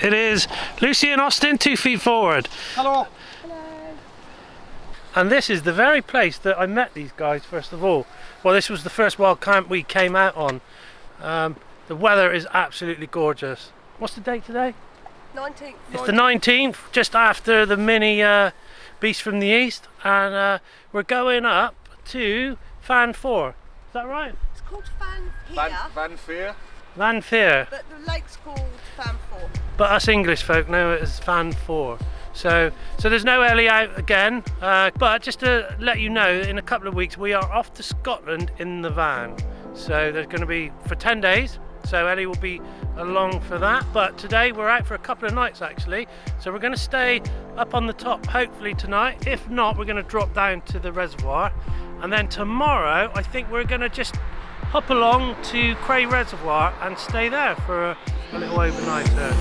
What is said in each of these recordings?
It is Lucy and Austin, 2 feet forward. Hello. Hello. And this is the very place that I met these guys first of all. Well, this was the first wild camp we came out on. The weather is absolutely gorgeous. What's the date today? 19th. It's the 19th, just after the mini Beast from the East. And we're going up to Fawr. Is that right? It's called Fawr. Fawr. But the lake's called Fawr. But us English folk know it as Fawr. So there's no Ellie out again, but just to let you know, in a couple of weeks we are off to Scotland in the van. So there's going to be for 10 days, so Ellie will be along for that. But today we're out for a couple of nights actually, so we're going to stay up on the top hopefully tonight. If not, we're going to drop down to the reservoir, and then tomorrow I think we're going to just hop along to Cray Reservoir and stay there for a little overnight there.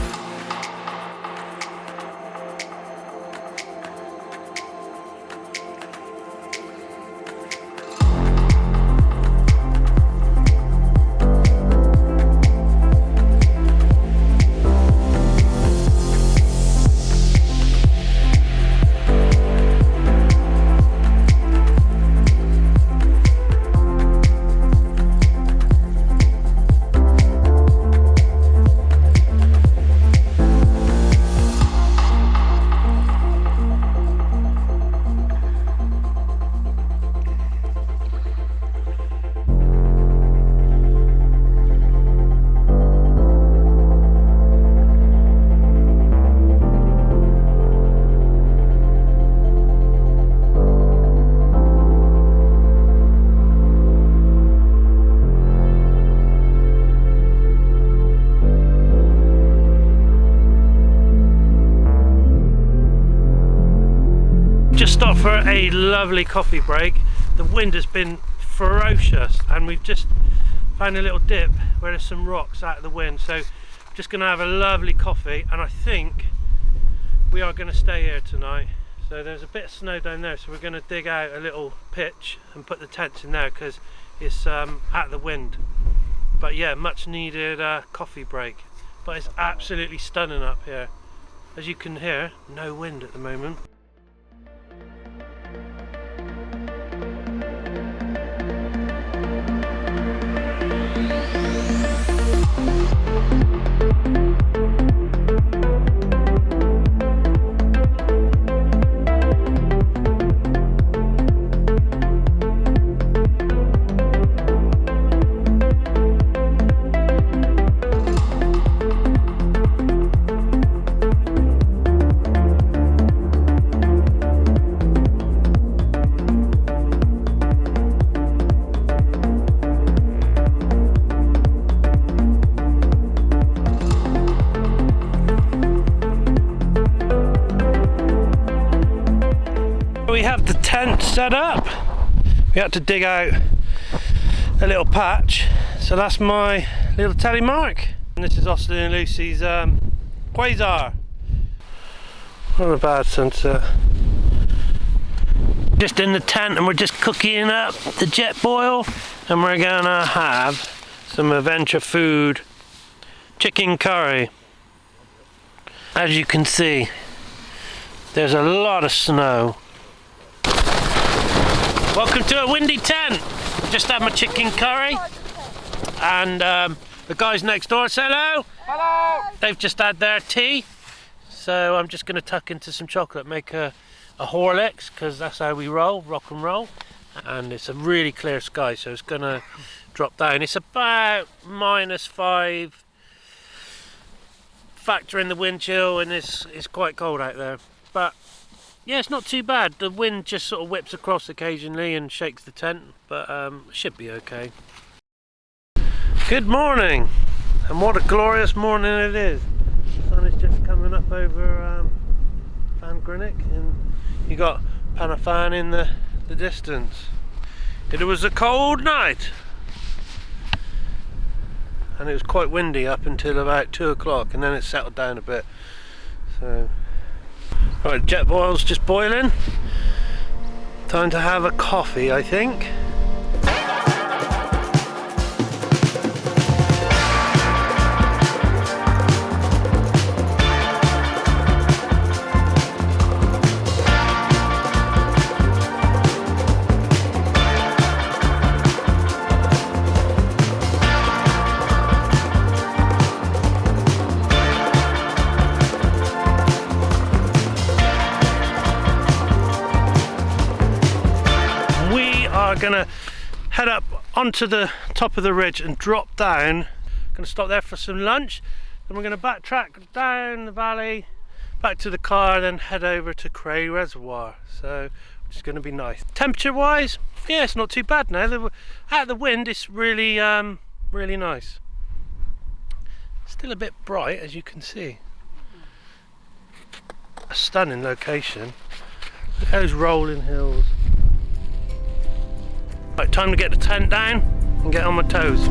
Just stopped for a lovely coffee break. The wind has been ferocious and we've just found a little dip where there's some rocks out of the wind, so just gonna have a lovely coffee, and I think we are gonna stay here tonight. So there's a bit of snow down there, so we're gonna dig out a little pitch and put the tents in there because it's out of the wind. But yeah, much needed coffee break. But it's absolutely stunning up here. As you can hear, no wind at the moment. We have the tent set up. We had to dig out a little patch, so that's my little telemark, and this is Austin and Lucy's Quasar. Not a bad sunset. Just in the tent, and we're just cooking up the jet boil, and we're gonna have some adventure food, chicken curry. As you can see, there's a lot of snow. Welcome to a windy tent. Just had my chicken curry, and the guys next door say hello. Hello. They've just had their tea, so I'm just going to tuck into some chocolate, make a Horlicks, because that's how we roll, rock and roll. And it's a really clear sky, so it's going to drop down. It's about -5, factor in the wind chill, and it's quite cold out there. But yeah, it's not too bad. The wind just sort of whips across occasionally and shakes the tent, but should be okay. Good morning, and what a glorious morning it is. The sun is just coming up over Llangrannig, and you got Panafan in the distance. It was a cold night, and it was quite windy up until about 2 o'clock, and then it settled down a bit. So right, jet boil's just boiling. Time to have a coffee, I think. gonna head up onto the top of the ridge and drop down. Gonna stop there for some lunch, then we're gonna backtrack down the valley back to the car, then head over to Cray Reservoir. So which is going to be nice. Temperature wise, yeah, it's not too bad now. Out of the wind, it's really really nice. Still a bit bright, as you can see. A stunning location. Look at those rolling hills. Right, time to get the tent down and get on my toes.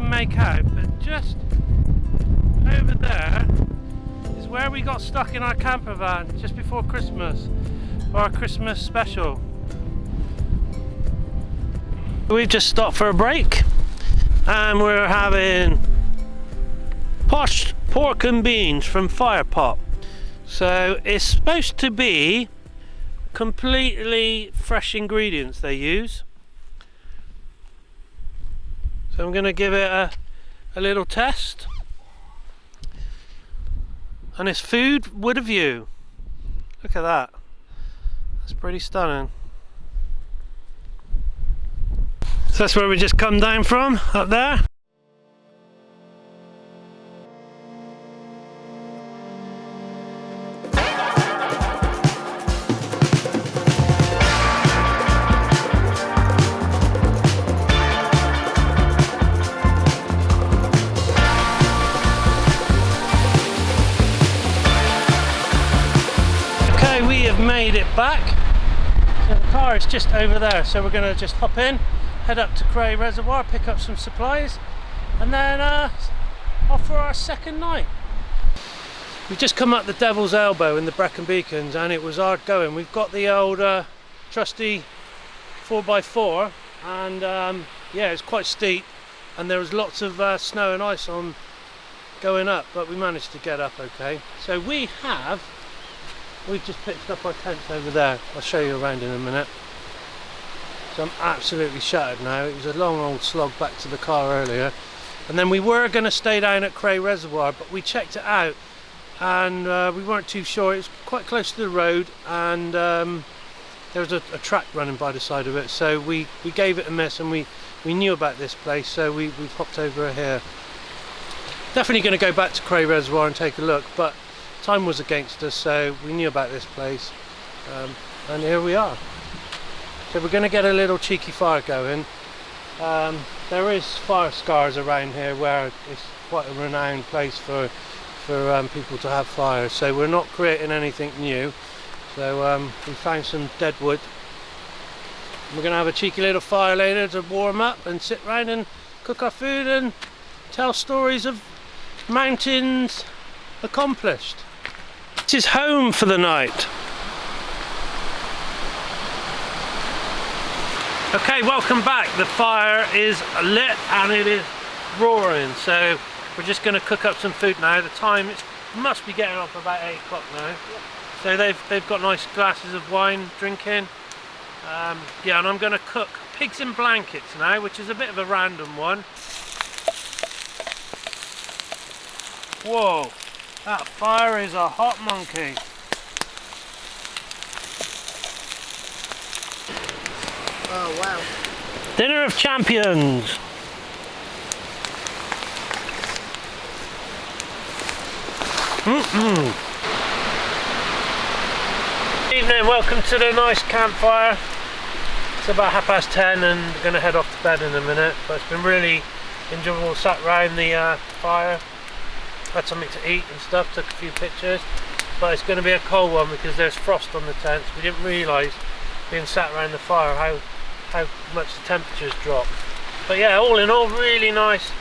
Make out, but just over there is where we got stuck in our camper van just before Christmas for our Christmas special. We've just stopped for a break and we're having posh pork and beans from Fawr pot. So it's supposed to be completely fresh ingredients they use. So I'm going to give it a little test, and it's food with a view. Look at that, that's pretty stunning. So that's where we just come down from, up there. Made it back. So the car is just over there, so we're going to just hop in, head up to Cray Reservoir, pick up some supplies, and then off for our second night. We've just come up the Devil's Elbow in the Brecon Beacons and it was hard going. We've got the old trusty 4x4 and yeah, it's quite steep and there was lots of snow and ice on going up, but we managed to get up okay. So we've just pitched up our tents over there. I'll show you around in a minute. So I'm absolutely shattered now. It was a long old slog back to the car earlier. And then we were going to stay down at Cray Reservoir, but we checked it out and we weren't too sure. It was quite close to the road and there was a track running by the side of it. So we gave it a miss and we knew about this place, so we've hopped over here. Definitely going to go back to Cray Reservoir and take a look, but time was against us, so we knew about this place and here we are. So we're going to get a little cheeky fire going. There is fire scars around here where it's quite a renowned place for people to have fires, so we're not creating anything new. So we found some dead wood. We're going to have a cheeky little fire later to warm up and sit around and cook our food and tell stories of mountains accomplished. This is home for the night. Okay, welcome back. The fire is lit and it is roaring, so we're just going to cook up some food now. The time must be getting on for about 8 o'clock now. So they've got nice glasses of wine drinking. Yeah, and I'm going to cook pigs in blankets now, which is a bit of a random one. Whoa, that fire is a hot monkey. Oh wow. Dinner of champions. Evening, welcome to the nice campfire. It's about 10:30 and we're going to head off to bed in a minute, but it's been really enjoyable. Sat around the fire, had something to eat and stuff, took a few pictures, but it's going to be a cold one because there's frost on the tents. We didn't realise being sat around the fire how much the temperatures drop. But yeah, all in all, really nice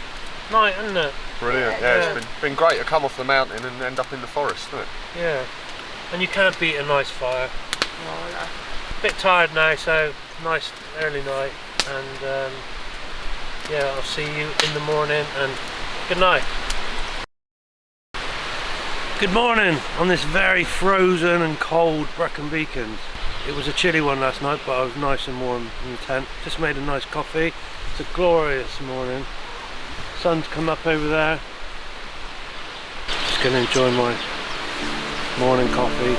night, hasn't it? Brilliant. Yeah, it's been great to come off the mountain and end up in the forest, isn't it? Yeah. And you can't beat a nice fire. Oh, no. Bit tired now, so nice early night, and yeah, I'll see you in the morning, and good night. Good morning on this very frozen and cold Brecon Beacons. It was a chilly one last night, but I was nice and warm in the tent. Just made a nice coffee. It's a glorious morning. Sun's come up over there. Just gonna enjoy my morning coffee.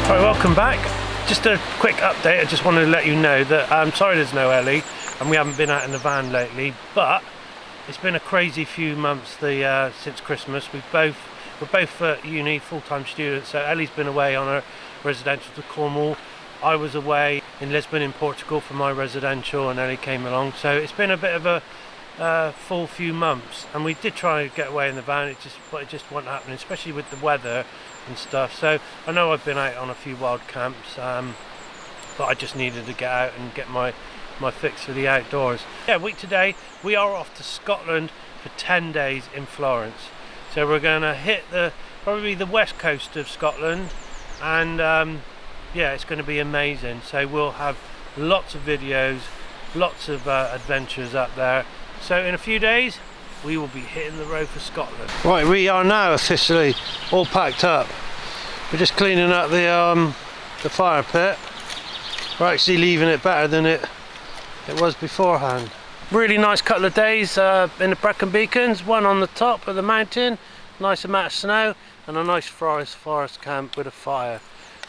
Right, welcome back. Just a quick update. I just wanted to let you know that I'm sorry there's no Ellie and we haven't been out in the van lately, but it's been a crazy few months since Christmas. We're both at uni, full-time students, so Ellie's been away on her residential to Cornwall. I was away in Lisbon in Portugal for my residential, and Ellie came along, so it's been a bit of a full few months, and we did try to get away in the van, but it just wasn't happening, especially with the weather and stuff. So I know I've been out on a few wild camps, but I just needed to get out and get my fix for the outdoors. Yeah, week today we are off to Scotland for 10 days in Florence. So we're going to hit probably the west coast of Scotland, and yeah, it's going to be amazing. So we'll have lots of videos, lots of adventures up there. So in a few days we will be hitting the road for Scotland. Right, we are now officially all packed up. We're just cleaning up the fire pit. We're actually leaving it better than it was beforehand. Really nice couple of days in the Brecon Beacons. One on the top of the mountain, nice amount of snow, and a nice forest camp with a fire.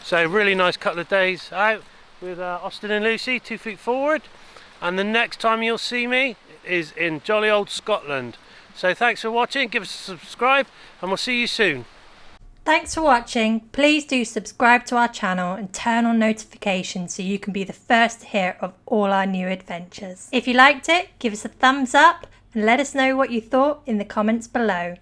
So really nice couple of days out with Austin and Lucy, 2 feet forward. And the next time you'll see me is in jolly old Scotland. So thanks for watching, give us a subscribe, and we'll see you soon. Thanks for watching. Please do subscribe to our channel and turn on notifications so you can be the first to hear of all our new adventures. If you liked it, give us a thumbs up and let us know what you thought in the comments below.